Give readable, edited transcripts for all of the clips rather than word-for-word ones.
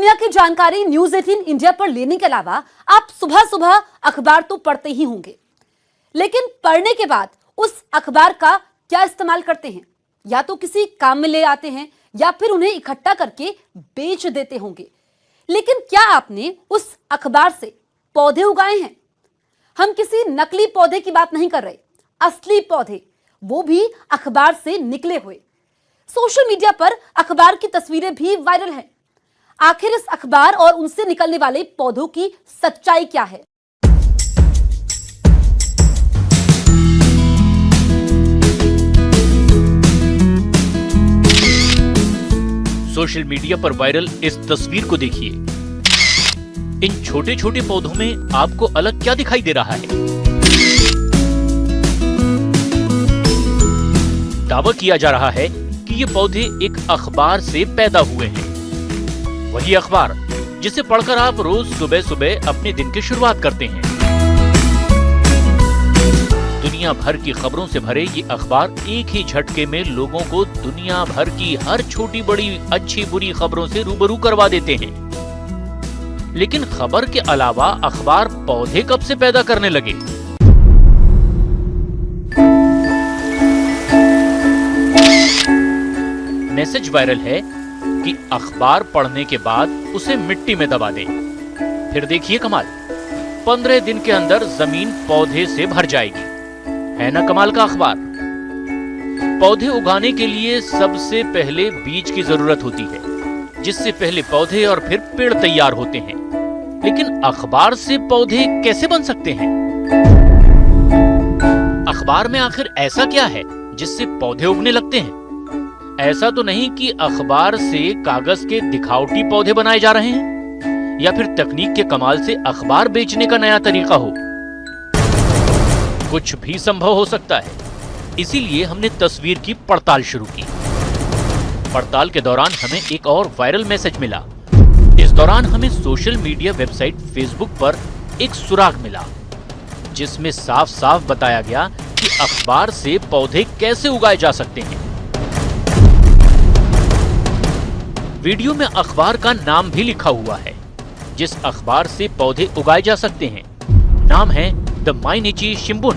दुनिया की जानकारी न्यूज 18 इंडिया पर लेने के अलावा आप सुबह सुबह अखबार तो पढ़ते ही होंगे, लेकिन पढ़ने के बाद उस अखबार का क्या इस्तेमाल करते हैं? या तो किसी काम में ले आते हैं या फिर उन्हें इकट्ठा करके बेच देते होंगे। लेकिन क्या आपने उस अखबार से पौधे उगाए हैं? हम किसी नकली पौधे की बात नहीं कर रहे, असली पौधे, वो भी अखबार से निकले हुए। सोशल मीडिया पर अखबार की तस्वीरें भी वायरल हैं। आखिर इस अखबार और उनसे निकलने वाले पौधों की सच्चाई क्या है? सोशल मीडिया पर वायरल इस तस्वीर को देखिए। इन छोटे छोटे पौधों में आपको अलग क्या दिखाई दे रहा है? दावा किया जा रहा है कि ये पौधे एक अखबार से पैदा हुए हैं। वही अखबार जिसे पढ़कर आप रोज सुबह सुबह अपने दिन की शुरुआत करते हैं। दुनिया भर की खबरों से भरे ये अखबार एक ही झटके में लोगों को दुनिया भर की हर छोटी बड़ी अच्छी बुरी खबरों से रूबरू करवा देते हैं। लेकिन खबर के अलावा अखबार पौधे कब से पैदा करने लगे? मैसेज वायरल है कि अखबार पढ़ने के बाद उसे मिट्टी में दबा दें। फिर देखिए कमाल, 15 दिन के अंदर जमीन पौधे से भर जाएगी। है ना कमाल का अखबार? पौधे उगाने के लिए सबसे पहले बीज की जरूरत होती है, जिससे पहले पौधे और फिर पेड़ तैयार होते हैं। लेकिन अखबार से पौधे कैसे बन सकते हैं? अखबार में आखिर ऐसा क्या है जिससे पौधे उगने लगते हैं? ऐसा तो नहीं कि अखबार से कागज के दिखावटी पौधे बनाए जा रहे हैं, या फिर तकनीक के कमाल से अखबार बेचने का नया तरीका हो। कुछ भी संभव हो सकता है। इसीलिए हमने तस्वीर की पड़ताल शुरू की। पड़ताल के दौरान हमें एक और वायरल मैसेज मिला। इस दौरान हमें सोशल मीडिया वेबसाइट फेसबुक पर एक सुराग मिला, जिसमें साफ साफ बताया गया कि अखबार से पौधे कैसे उगाए जा सकते हैं। वीडियो में अखबार का नाम भी लिखा हुआ है जिस अखबार से पौधे उगाए जा सकते हैं। नाम है द माइनिची शिंबुन।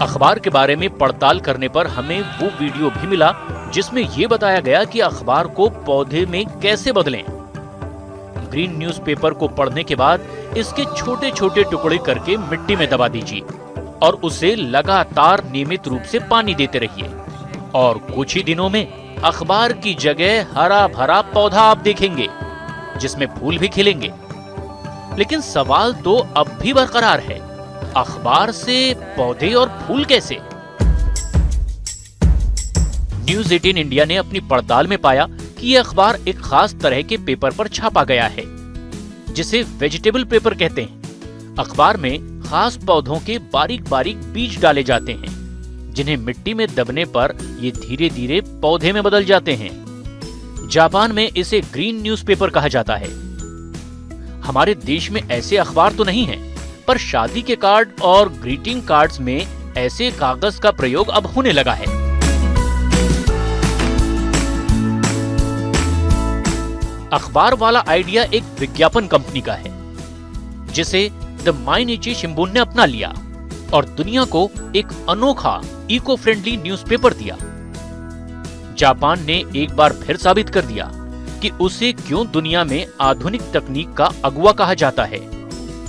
अखबार के बारे में पड़ताल करने पर हमें वो वीडियो भी मिला जिसमें यह बताया गया कि अखबार को पौधे में कैसे बदलें। ग्रीन न्यूज़पेपर को पढ़ने के बाद इसके छोटे छोटे टुकड़े करके मिट्टी में दबा दीजिए और उसे लगातार नियमित रूप से पानी देते रहिए, और कुछ ही दिनों में अखबार की जगह हरा भरा पौधा आप देखेंगे जिसमें फूल भी खिलेंगे। लेकिन सवाल तो अब भी बरकरार है, अखबार से पौधे और फूल कैसे? न्यूज 18 इंडिया ने अपनी पड़ताल में पाया कि यह अखबार एक खास तरह के पेपर पर छापा गया है जिसे वेजिटेबल पेपर कहते हैं। अखबार में खास पौधों के बारीक बारीक बीज डाले जाते हैं, जिन्हें मिट्टी में दबने पर ये धीरे धीरे पौधे में बदल जाते हैं। जापान में इसे ग्रीन न्यूज़पेपर कहा जाता है। हमारे देश में ऐसे अखबार तो नहीं है, पर शादी के कार्ड और ग्रीटिंग कार्ड्स में ऐसे कागज का प्रयोग अब होने लगा है। अखबार वाला आइडिया एक विज्ञापन कंपनी का है जिसे द माइनिची शिंबुन ने अपना लिया और दुनिया को एक अनोखा इको फ्रेंडली न्यूज़पेपर दिया। जापान ने एक बार फिर साबित कर दिया कि उसे क्यों दुनिया में आधुनिक तकनीक का अगुवा कहा जाता है।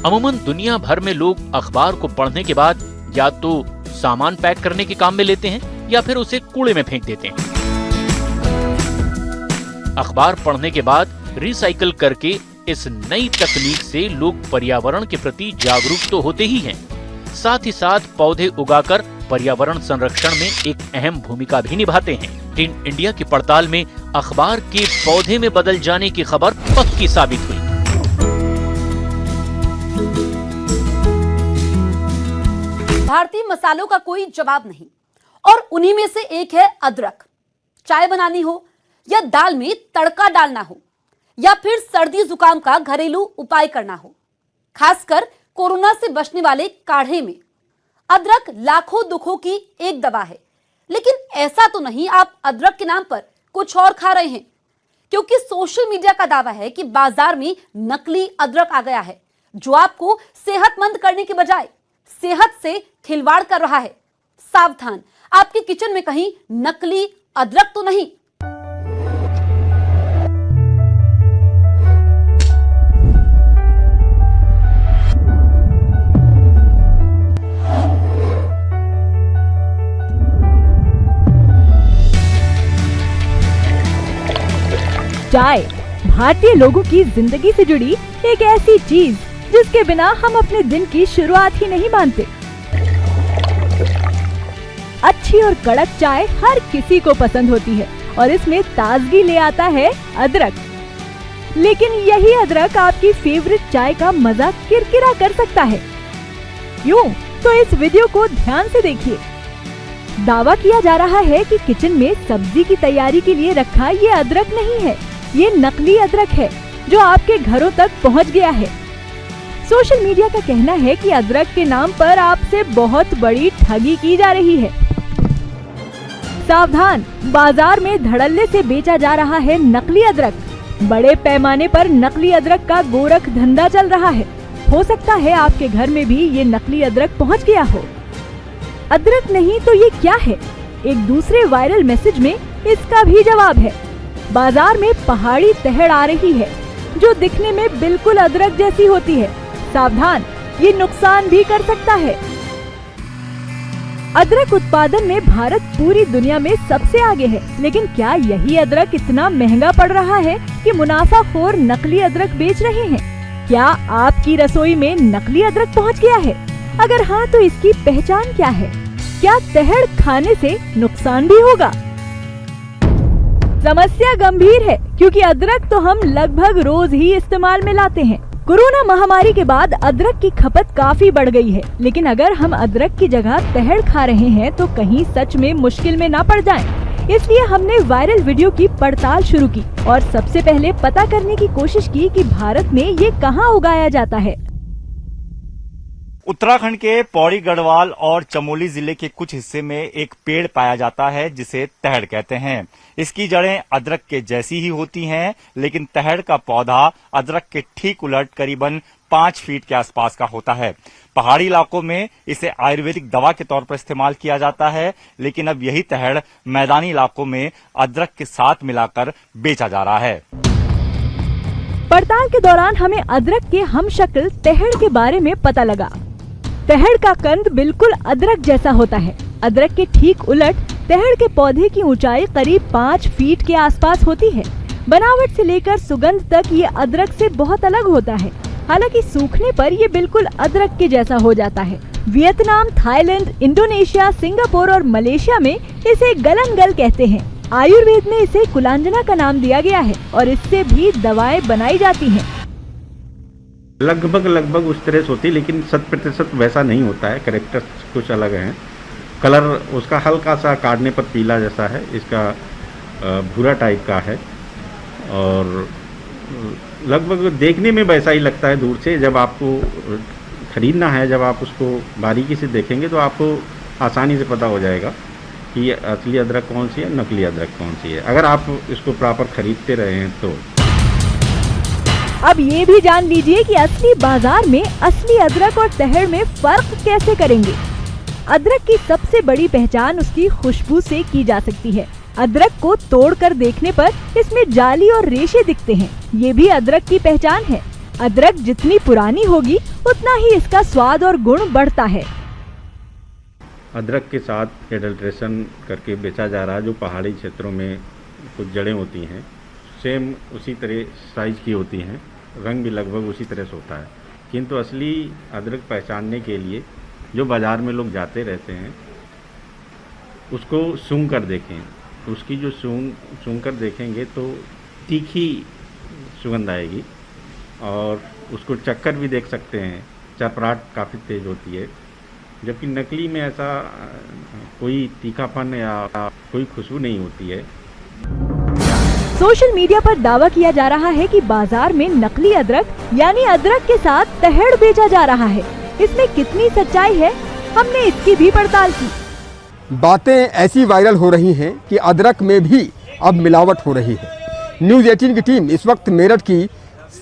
अमूमन दुनिया भर में लोग अखबार को पढ़ने के बाद या तो सामान पैक करने के काम में लेते हैं या फिर उसे कूड़े में फेंक देते हैं। अखबार पढ़ने के बाद रिसाइकल करके इस नई तकनीक से लोग पर्यावरण के प्रति जागरूक तो होते ही हैं, साथ ही साथ पौधे उगाकर पर्यावरण संरक्षण में एक अहम भूमिका भी निभाते हैं। टीन इंडिया की पड़ताल में अखबार के पौधे में बदल जाने की खबर पक्की साबित हुई। भारतीय मसालों का कोई जवाब नहीं, और उन्हीं में से एक है अदरक। चाय बनानी हो या दाल में तड़का डालना हो या फिर सर्दी जुकाम का घरेलू उपाय करना हो, खासकर कोरोना से बचने वाले काढ़े में अदरक लाखों दुखों की एक दवा है। लेकिन ऐसा तो नहीं आप अदरक के नाम पर कुछ और खा रहे हैं, क्योंकि सोशल मीडिया का दावा है कि बाजार में नकली अदरक आ गया है जो आपको सेहतमंद करने के बजाय सेहत से खिलवाड़ कर रहा है। सावधान, आपके किचन में कहीं नकली अदरक तो नहीं। चाय भारतीय लोगों की जिंदगी से जुड़ी एक ऐसी चीज जिसके बिना हम अपने दिन की शुरुआत ही नहीं मानते। अच्छी और कड़क चाय हर किसी को पसंद होती है और इसमें ताजगी ले आता है अदरक। लेकिन यही अदरक आपकी फेवरेट चाय का मजा किरकिरा कर सकता है। क्यों? तो इस वीडियो को ध्यान से देखिए। दावा किया जा रहा है कि किचन में सब्जी की तैयारी के लिए रखा ये अदरक नहीं है, ये नकली अदरक है जो आपके घरों तक पहुंच गया है। सोशल मीडिया का कहना है कि अदरक के नाम पर आपसे बहुत बड़ी ठगी की जा रही है। सावधान, बाजार में धड़ल्ले से बेचा जा रहा है नकली अदरक। बड़े पैमाने पर नकली अदरक का गोरख धंधा चल रहा है। हो सकता है आपके घर में भी ये नकली अदरक पहुंच गया हो। अदरक नहीं तो ये क्या है? एक दूसरे वायरल मैसेज में इसका भी जवाब है। बाजार में पहाड़ी तहड़ आ रही है जो दिखने में बिल्कुल अदरक जैसी होती है। सावधान, ये नुकसान भी कर सकता है। अदरक उत्पादन में भारत पूरी दुनिया में सबसे आगे है, लेकिन क्या यही अदरक इतना महंगा पड़ रहा है कि मुनाफाखोर नकली अदरक बेच रहे हैं? क्या आपकी रसोई में नकली अदरक पहुंच गया है? अगर हाँ तो इसकी पहचान क्या है? क्या तहड़ खाने से नुकसान भी होगा? समस्या गंभीर है क्योंकि अदरक तो हम लगभग रोज ही इस्तेमाल में लाते हैं। कोरोना महामारी के बाद अदरक की खपत काफी बढ़ गई है, लेकिन अगर हम अदरक की जगह तहड़ खा रहे हैं तो कहीं सच में मुश्किल में ना पड़ जाएं। इसलिए हमने वायरल वीडियो की पड़ताल शुरू की और सबसे पहले पता करने की कोशिश की कि भारत में ये कहाँ उगाया जाता है। उत्तराखंड के पौड़ी गढ़वाल और चमोली जिले के कुछ हिस्से में एक पेड़ पाया जाता है जिसे तहड़ कहते हैं। इसकी जड़ें अदरक के जैसी ही होती हैं, लेकिन तहड़ का पौधा अदरक के ठीक उलट करीबन 5 फीट के आसपास का होता है। पहाड़ी इलाकों में इसे आयुर्वेदिक दवा के तौर पर इस्तेमाल किया जाता है, लेकिन अब यही तहड़ मैदानी इलाकों में अदरक के साथ मिलाकर बेचा जा रहा है। पड़ताल के दौरान हमें अदरक के हमशक्ल तहड़ के बारे में पता लगा। तहड़ का कंद बिल्कुल अदरक जैसा होता है। अदरक के ठीक उलट तहड़ के पौधे की ऊंचाई करीब 5 फीट के आसपास होती है। बनावट से लेकर सुगंध तक ये अदरक से बहुत अलग होता है। हालांकि सूखने पर ये बिल्कुल अदरक के जैसा हो जाता है। वियतनाम, थाईलैंड, इंडोनेशिया, सिंगापुर और मलेशिया में इसे गलनगल कहते हैं। आयुर्वेद में इसे कुलांजना का नाम दिया गया है और इससे भी दवाएं बनाई जाती हैं। लगभग उस तरह से होती है, लेकिन 100% वैसा नहीं होता है। कैरेक्टर्स कुछ अलग हैं। कलर उसका हल्का सा काटने पर पीला जैसा है, इसका भूरा टाइप का है और लगभग देखने में वैसा ही लगता है दूर से। जब आपको खरीदना है, जब आप उसको बारीकी से देखेंगे तो आपको आसानी से पता हो जाएगा कि असली अदरक कौन सी है, नकली अदरक कौन सी है, अगर आप इसको प्रॉपर खरीदते रहे हैं तो। अब ये भी जान लीजिए कि असली बाजार में असली अदरक और तहड़ में फर्क कैसे करेंगे। अदरक की सबसे बड़ी पहचान उसकी खुशबू से की जा सकती है। अदरक को तोड़कर देखने पर इसमें जाली और रेशे दिखते हैं। ये भी अदरक की पहचान है। अदरक जितनी पुरानी होगी उतना ही इसका स्वाद और गुण बढ़ता है। अदरक के साथ एडल्ट्रेशन करके बेचा जा रहा है। जो पहाड़ी क्षेत्रों में कुछ जड़ें होती हैं, सेम उसी तरह साइज की होती हैं, रंग भी लगभग उसी तरह से होता है। किंतु असली अदरक पहचानने के लिए जो बाज़ार में लोग जाते रहते हैं उसको सूंघ कर देखें। उसकी जो सूंघ कर देखेंगे तो तीखी सुगंध आएगी और उसको चक्कर भी देख सकते हैं, चपराहट काफ़ी तेज़ होती है। जबकि नकली में ऐसा कोई तीखापन या कोई खुशबू नहीं होती है। सोशल मीडिया पर दावा किया जा रहा है कि बाजार में नकली अदरक यानी अदरक के साथ तहड़ बेचा जा रहा है। इसमें कितनी सच्चाई है, हमने इसकी भी पड़ताल की। बातें ऐसी वायरल हो रही हैं कि अदरक में भी अब मिलावट हो रही है। न्यूज़ 18 की टीम इस वक्त मेरठ की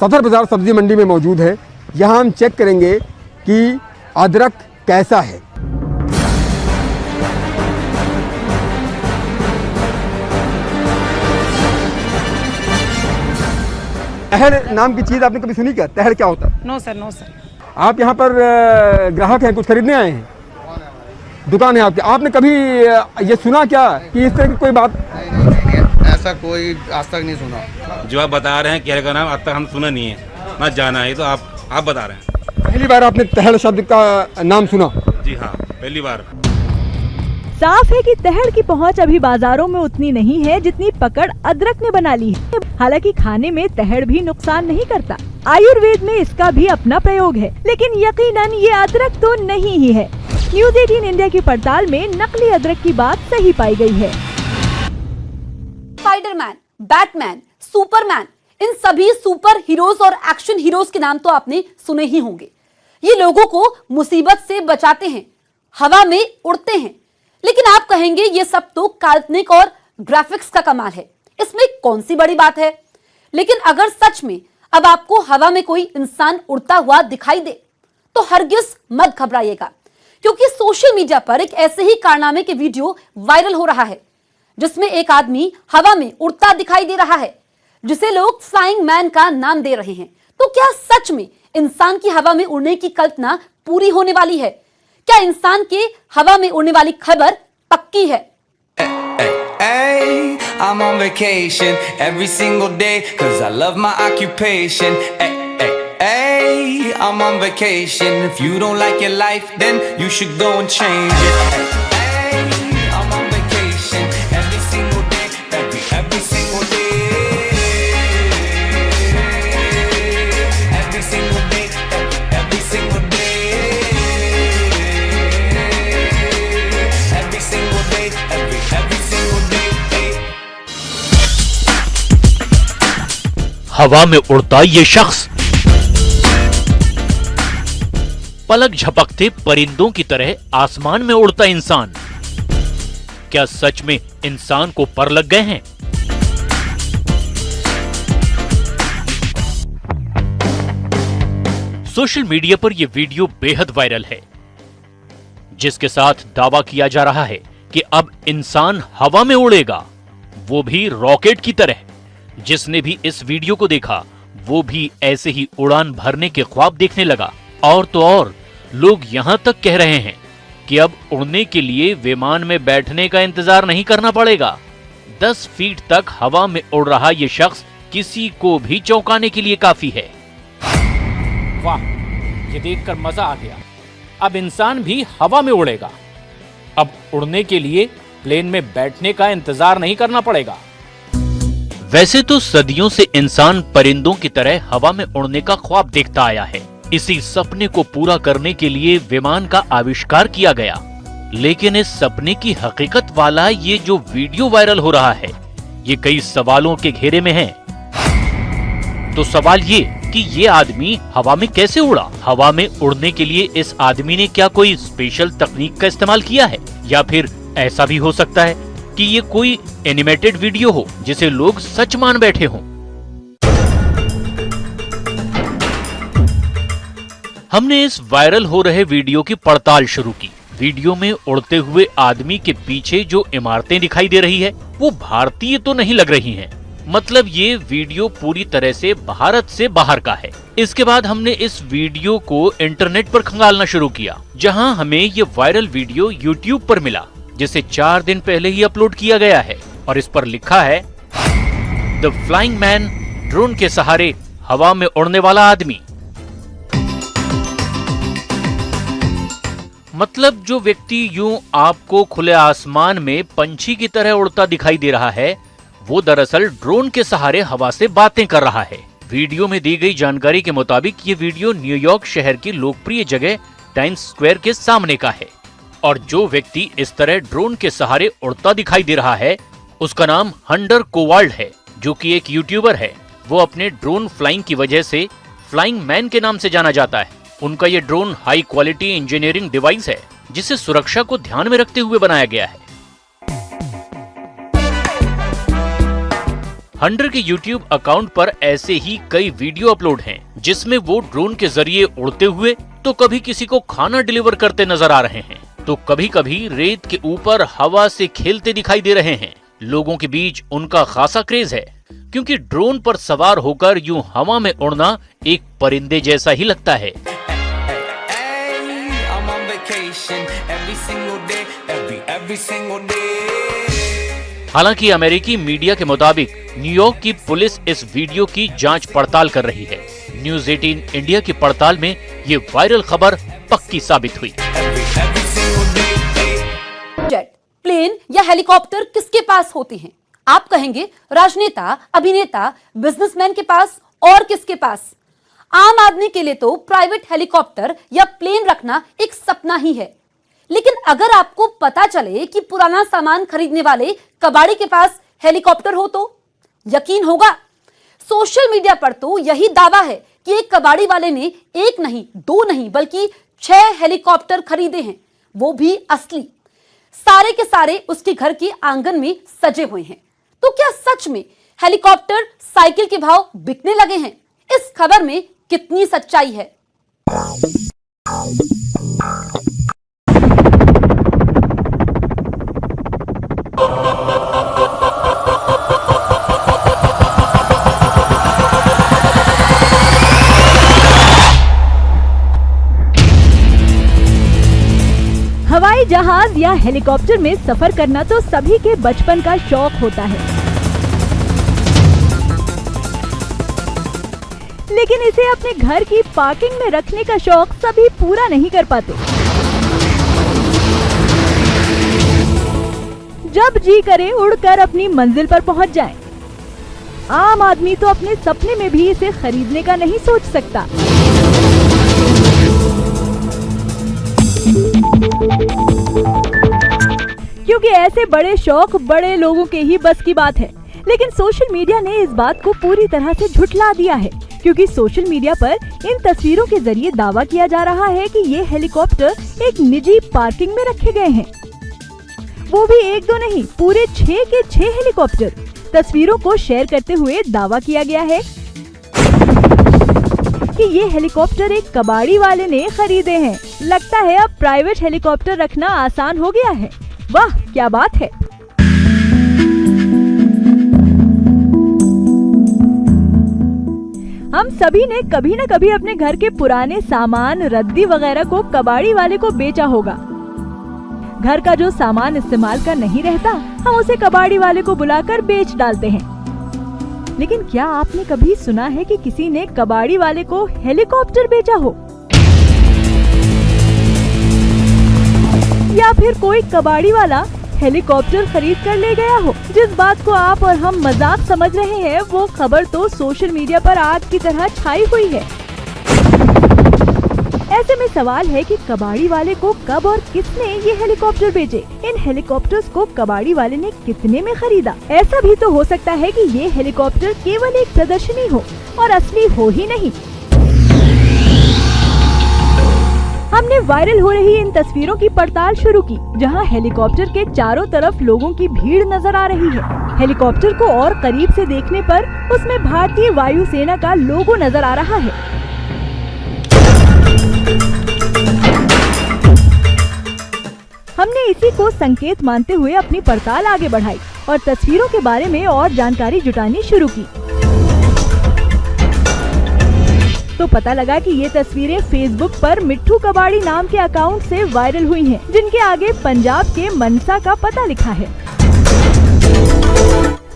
सदर बाजार सब्जी मंडी में मौजूद है। यहाँ हम चेक करेंगे कि अदरक कैसा है। तहड़ नाम की चीज़ आपने कभी सुनी क्या? तहड़ क्या होता है? No sir, no sir. आप यहाँ पर ग्राहक हैं, कुछ खरीदने आए हैं? दुकान है आपकी। आपने कभी ये सुना क्या कि इस तरह की कोई बात? नहीं, ऐसा कोई आज तक नहीं सुना। जो आप बता रहे हैं क्या का नाम आज तक हम सुना नहीं है, ना जाना है, तो आप बता रहे हैं। पहली बार आपने तहड़ शब्द का नाम सुना? जी हाँ, पहली बार। साफ है कि तहड़ की पहुंच अभी बाजारों में उतनी नहीं है जितनी पकड़ अदरक ने बना ली है। हालांकि खाने में तहड़ भी नुकसान नहीं करता, आयुर्वेद में इसका भी अपना प्रयोग है, लेकिन यकीनन ये अदरक तो नहीं ही है। न्यूज़ 18 इंडिया की पड़ताल में नकली अदरक की बात सही पाई गई है। स्पाइडरमैन, बैटमैन, सुपरमैन, इन सभी सुपर हीरोज और एक्शन हीरोज के नाम तो आपने सुने ही होंगे। ये लोगों को मुसीबत से बचाते हैं, हवा में उड़ते हैं, लेकिन आप कहेंगे ये सब तो काल्पनिक और ग्राफिक्स का कमाल है, इसमें कौन सी बड़ी बात है। लेकिन अगर सच में अब आपको हवा में कोई इंसान उड़ता हुआ दिखाई दे तो हरगिज मत घबराइएगा, क्योंकि सोशल मीडिया पर एक ऐसे ही कारनामे के वीडियो वायरल हो रहा है जिसमें एक आदमी हवा में उड़ता दिखाई दे रहा है, जिसे लोग फ्लाइंग मैन का नाम दे रहे हैं। तो क्या सच में इंसान की हवा में उड़ने की कल्पना पूरी होने वाली है? क्या इंसान के हवा में उड़ने वाली खबर पक्की है? Hey, I'm on vacation every single day 'cause I love my occupation. Hey, I'm on vacation. If you don't like your life, then you should go and change it. Hey, I'm on vacation every single day, every single day. Every single day, every single day. Every single day, every single day. हवा में उड़ता ये शख्स पलक झपकते परिंदों की तरह आसमान में उड़ता इंसान, क्या सच में इंसान को पर लग गए हैं? सोशल मीडिया पर यह वीडियो बेहद वायरल है, जिसके साथ दावा किया जा रहा है कि अब इंसान हवा में उड़ेगा, वो भी रॉकेट की तरह। जिसने भी इस वीडियो को देखा वो भी ऐसे ही उड़ान भरने के ख्वाब देखने लगा। और तो और लोग यहां तक कह रहे हैं कि अब उड़ने के लिए विमान में बैठने का इंतजार नहीं करना पड़ेगा। 10 फीट तक हवा में उड़ रहा ये शख्स किसी को भी चौंकाने के लिए काफी है। वाह, ये देखकर मजा आ गया। अब इंसान भी हवा में उड़ेगा। अब उड़ने के लिए प्लेन में बैठने का इंतजार नहीं करना पड़ेगा। वैसे तो सदियों से इंसान परिंदों की तरह हवा में उड़ने का ख्वाब देखता आया है। इसी सपने को पूरा करने के लिए विमान का आविष्कार किया गया, लेकिन इस सपने की हकीकत वाला ये जो वीडियो वायरल हो रहा है, ये कई सवालों के घेरे में है। तो सवाल ये कि ये आदमी हवा में कैसे उड़ा? हवा में उड़ने के लिए इस आदमी ने क्या कोई स्पेशल तकनीक का इस्तेमाल किया है? या फिर ऐसा भी हो सकता है कि ये कोई एनिमेटेड वीडियो हो जिसे लोग सच मान बैठे हों। हमने इस वायरल हो रहे वीडियो की पड़ताल शुरू की। वीडियो में उड़ते हुए आदमी के पीछे जो इमारतें दिखाई दे रही है वो भारतीय तो नहीं लग रही हैं। मतलब ये वीडियो पूरी तरह से भारत से बाहर का है। इसके बाद हमने इस वीडियो को इंटरनेट पर खंगालना शुरू किया, जहां हमें ये वायरल वीडियो YouTube पर मिला, जिसे 4 दिन पहले ही अपलोड किया गया है। और इस पर लिखा है द फ्लाइंग मैन, ड्रोन के सहारे हवा में उड़ने वाला आदमी। मतलब जो व्यक्ति यूं आपको खुले आसमान में पंछी की तरह उड़ता दिखाई दे रहा है, वो दरअसल ड्रोन के सहारे हवा से बातें कर रहा है। वीडियो में दी गई जानकारी के मुताबिक ये वीडियो न्यूयॉर्क शहर की लोकप्रिय जगह टाइम्स स्क्वायर के सामने का है। और जो व्यक्ति इस तरह ड्रोन के सहारे उड़ता दिखाई दे रहा है उसका नाम हंटर कोवाल्ड है, जो कि एक यूट्यूबर है। वो अपने ड्रोन फ्लाइंग की वजह से फ्लाइंग मैन के नाम से जाना जाता है। उनका ये drone high quality engineering device है, जिसे सुरक्षा को ध्यान में रखते हुए बनाया गया है। हंटर के YouTube अकाउंट पर ऐसे ही कई वीडियो अपलोड हैं, जिसमें वो ड्रोन के जरिए उड़ते हुए तो कभी किसी को खाना डिलीवर करते नजर आ रहे हैं, तो कभी कभी रेत के ऊपर हवा से खेलते दिखाई दे रहे हैं। लोगों के बीच उनका खासा क्रेज है, क्योंकि ड्रोन पर सवार होकर यूं हवा में उड़ना एक परिंदे जैसा ही लगता है। I'm on vacation every single day, every single day. हालांकि अमेरिकी मीडिया के मुताबिक न्यूयॉर्क की पुलिस इस वीडियो की जांच पड़ताल कर रही है। न्यूज़ 18 इंडिया की पड़ताल में ये वायरल खबर पक्की साबित हुई। जेट, प्लेन या हेलीकॉप्टर किसके पास होते हैं? आप कहेंगे राजनेता, अभिनेता, बिजनेसमैन के पास, और किसके पास? आम आदमी के लिए तो प्राइवेट हेलीकॉप्टर या प्लेन रखना एक सपना ही है। लेकिन अगर आपको पता चले कि पुराना सामान खरीदने वाले कबाड़ी के पास हेलीकॉप्टर हो, तो यकीन होगा। सोशल मीडिया पर तो यही दावा है कि एक कबाड़ी वाले ने एक नहीं, दो नहीं, बल्कि 6 हेलीकॉप्टर खरीदे हैं, वो भी असली। सारे के सारे उसके घर के आंगन में सजे हुए हैं। तो क्या सच में हेलीकॉप्टर साइकिल के भाव बिकने लगे हैं? इस खबर में कितनी सच्चाई है? हवाई जहाज या हेलीकॉप्टर में सफर करना तो सभी के बचपन का शौक होता है, लेकिन इसे अपने घर की पार्किंग में रखने का शौक सभी पूरा नहीं कर पाते। जब जी करे उड़कर अपनी मंजिल पर पहुंच जाएं। आम आदमी तो अपने सपने में भी इसे खरीदने का नहीं सोच सकता। क्योंकि ऐसे बड़े शौक बड़े लोगों के ही बस की बात है। लेकिन सोशल मीडिया ने इस बात को पूरी तरह से झुठला दिया है, क्योंकि सोशल मीडिया पर इन तस्वीरों के जरिए दावा किया जा रहा है कि ये हेलीकॉप्टर एक निजी पार्किंग में रखे गए हैं। वो भी एक दो नहीं, पूरे 6 के 6 हेलीकॉप्टर। तस्वीरों को शेयर करते हुए दावा किया गया है कि ये हेलीकॉप्टर एक कबाड़ी वाले ने खरीदे हैं। लगता है अब प्राइवेट हेलीकॉप्टर रखना आसान हो गया है। वाह, क्या बात है। हम सभी ने कभी न कभी अपने घर के पुराने सामान, रद्दी वगैरह को कबाड़ी वाले को बेचा होगा। घर का जो सामान इस्तेमाल का नहीं रहता, हम उसे कबाड़ी वाले को बुलाकर बेच डालते हैं। लेकिन क्या आपने कभी सुना है कि किसी ने कबाड़ी वाले को हेलीकॉप्टर बेचा हो? या फिर कोई कबाड़ी वाला हेलीकॉप्टर खरीद कर ले गया हो? जिस बात को आप और हम मजाक समझ रहे हैं, वो खबर तो सोशल मीडिया पर आग की तरह छाई हुई है। ऐसे में सवाल है कि कबाड़ी वाले को कब और किसने ये हेलीकॉप्टर बेचे? इन हेलीकॉप्टर्स को कबाड़ी वाले ने कितने में खरीदा? ऐसा भी तो हो सकता है कि ये हेलीकॉप्टर केवल एक प्रदर्शनी हो और असली हो ही नहीं। हमने वायरल हो रही इन तस्वीरों की पड़ताल शुरू की, जहां हेलीकॉप्टर के चारों तरफ लोगों की भीड़ नजर आ रही है। हेलीकॉप्टर को और करीब से देखने पर उसमें भारतीय वायुसेना का लोगो नजर आ रहा है। हमने इसी को संकेत मानते हुए अपनी पड़ताल आगे बढ़ाई और तस्वीरों के बारे में और जानकारी जुटानी शुरू की। तो पता लगा कि ये तस्वीरें फेसबुक पर मिट्ठू कबाड़ी नाम के अकाउंट से वायरल हुई हैं, जिनके आगे पंजाब के मनसा का पता लिखा है।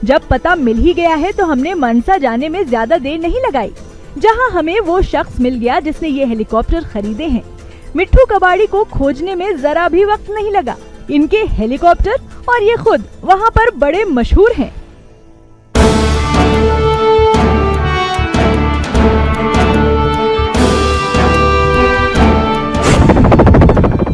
जब पता मिल ही गया है तो हमने मनसा जाने में ज्यादा देर नहीं लगाई, जहां हमें वो शख्स मिल गया जिसने ये हेलीकॉप्टर खरीदे हैं। मिट्ठू कबाड़ी को खोजने में जरा भी वक्त नहीं लगा। इनके हेलीकॉप्टर और ये खुद वहां पर बड़े मशहूर हैं।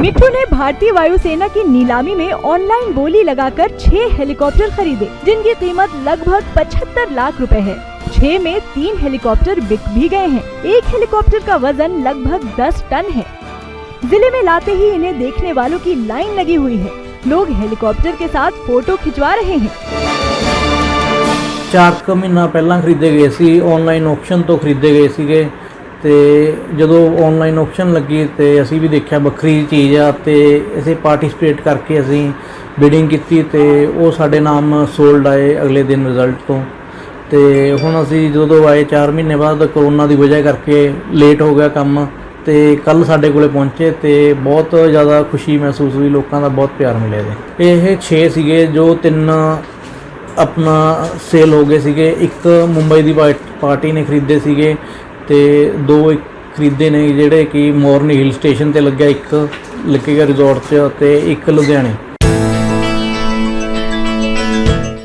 मिट्ठू उन्होंने भारतीय वायुसेना की नीलामी में ऑनलाइन बोली लगाकर 6 हेलीकॉप्टर खरीदे, जिनकी कीमत लगभग 75 लाख रुपए है। 6 में 3 हेलीकॉप्टर बिक भी गए हैं। एक हेलीकॉप्टर का वजन लगभग 10 टन है। जिले में लाते ही इन्हें देखने वालों की लाइन लगी हुई है। लोग हेलीकॉप्टर के साथ फोटो खिंचवा रहे हैं। 4 ਮਹੀਨਾ ਪਹਿਲਾਂ ਖਰੀਦੇ ਗਏ ਸੀ, ਆਨਲਾਈਨ ਆਕਸ਼ਨ ਤੋਂ ਖਰੀਦੇ ਗਏ ਸੀਗੇ ਤੇ ਜਦੋਂ ਆਨਲਾइन ਆਕਸ਼ਨ ਲੱਗੀ ਤੇ ਅਸੀਂ ਵੀ ਦੇਖਿਆ ਵੱਖਰੀ ਚੀਜ਼ ਆ ਤੇ ਇਸੇ ਪਾਰਟਿਸਿਪੇਟ ਕਰਕੇ ਅਸੀਂ ਬਿਡਿੰਗ ਕੀਤੀ ਤੇ ਉਹ ਸਾਡੇ ਨਾਮ ਸੋਲਡ ਆਏ ਅਗਲੇ ਦਿਨ ਰਿਜ਼ਲਟ ਤੋਂ। ਤੇ ਹੁਣ ਅਸੀਂ ਜਦੋਂ ਆਏ 4 ਮਹੀਨੇ ਬਾਅਦ ਕੋਰੋਨਾ ਦੀ ਵਜ੍ਹਾ ਕਰਕੇ ਲੇਟ ਹੋ ਗਿਆ ਕੰਮ ਤੇ ਕੱਲ ਸਾਡੇ ਕੋਲੇ ਪਹੁੰਚੇ ਤੇ ਬਹੁਤ ਜ਼ਿਆਦਾ ਖੁਸ਼ੀ ਮਹਿਸੂਸ ਹੋਈ, ਲੋਕਾਂ ਦਾ ਬਹੁਤ ਪਿਆਰ ਮਿਲਿਆ ਜੀ। ਇਹ 6 ਸੀਗੇ ਜੋ 3 ਆਪਣਾ ਸੇਲ ਹੋ ਗਏ ਸੀਗੇ। ਇੱਕ ਮੁੰਬਈ ਦੀ ਪਾਰਟੀ ਨੇ ਖਰੀਦੇ ਸੀਗੇ ਤੇ 2 ਖਰੀਦੇ ਨੇ ਜਿਹੜੇ ਕਿ ਮੋਰਨੀ ਹਿਲ ਸਟੇਸ਼ਨ ਤੇ ਲੱਗਿਆ, ਇੱਕ ਲੱਗੇਗਾ ਰਿਜ਼ੋਰਟ 'ਚ ਤੇ ਇੱਕ ਲੁਧਿਆਣੇ।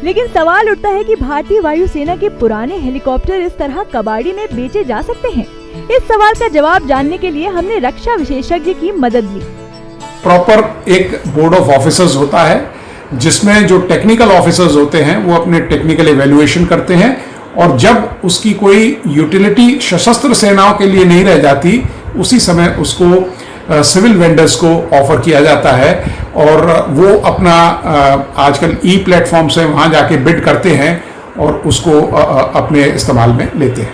लेकिन सवाल उठता है कि भारतीय वायुसेना के पुराने हेलीकॉप्टर इस तरह कबाड़ी में बेचे जा सकते हैं? इस सवाल का जवाब जानने के लिए हमने रक्षा विशेषज्ञ की मदद ली। प्रॉपर एक बोर्ड ऑफ ऑफिसर्स होता है जिसमें जो टेक्निकल ऑफिसर्स होते हैं वो अपने टेक्निकल इवैल्यूएशन करते हैं और जब उसकी कोई यूटिलिटी सशस्त्र सेनाओं के लिए नहीं रह जाती उसी समय उसको सिविल वेंडर्स को ऑफर किया जाता है और वो अपना आजकल ई प्लेटफॉर्म से वहां जाके बिड करते हैं और उसको अपने इस्तेमाल में लेते हैं।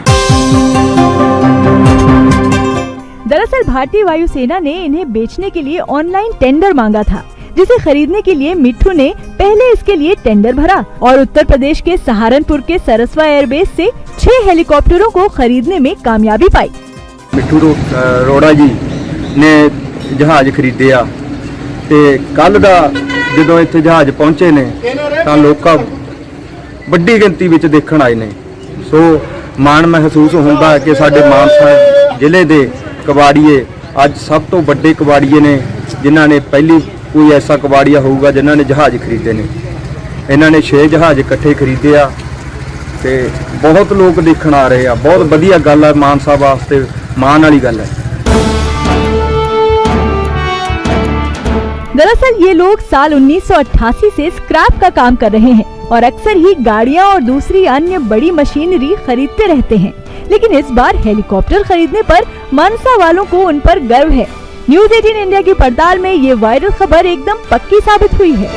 दरअसल भारतीय वायुसेना ने इन्हें बेचने के लिए ऑनलाइन टेंडर मांगा था, जिसे खरीदने के लिए मिट्ठू ने पहले इसके लिए टेंडर भरा और उत्तर प्रदेश के सहारनपुर के सरसवा एयरबेस से 6 हेलीकॉप्टरों को खरीदने में कामयाबी पाई। मिट्ठू रोड़ा जी ने जहाज खरीदे आ ते कल दा जदों इत्थे जहाज पहुंचे ने तां लोकां वड्डी गिनती विच देखण आए ने। सो माण महसूस हुंदा है कि साडे मानसा जिले दे कबाड़ीए अज सब तो वड्डे कबाड़ीए ने जिन्हां ने पहली कोई ऐसा कबाड़िया होगा जिन्हां ने जहाज खरीदे ने। इन्हां ने 6 जहाज इकट्ठे खरीदे आ ते बहुत लोग देखण आ रहे आ। बहुत वधिया गल है, मानसा वास्ते मान वाली गल है। दरअसल ये लोग साल 1988 से स्क्रैप का काम कर रहे हैं और अक्सर ही गाड़ियां और दूसरी अन्य बड़ी मशीनरी खरीदते रहते हैं। लेकिन इस बार हेलीकॉप्टर खरीदने पर मानसा वालों को उन पर गर्व है। न्यूज़ 18 इंडिया की पड़ताल में ये वायरल खबर एकदम पक्की साबित हुई है।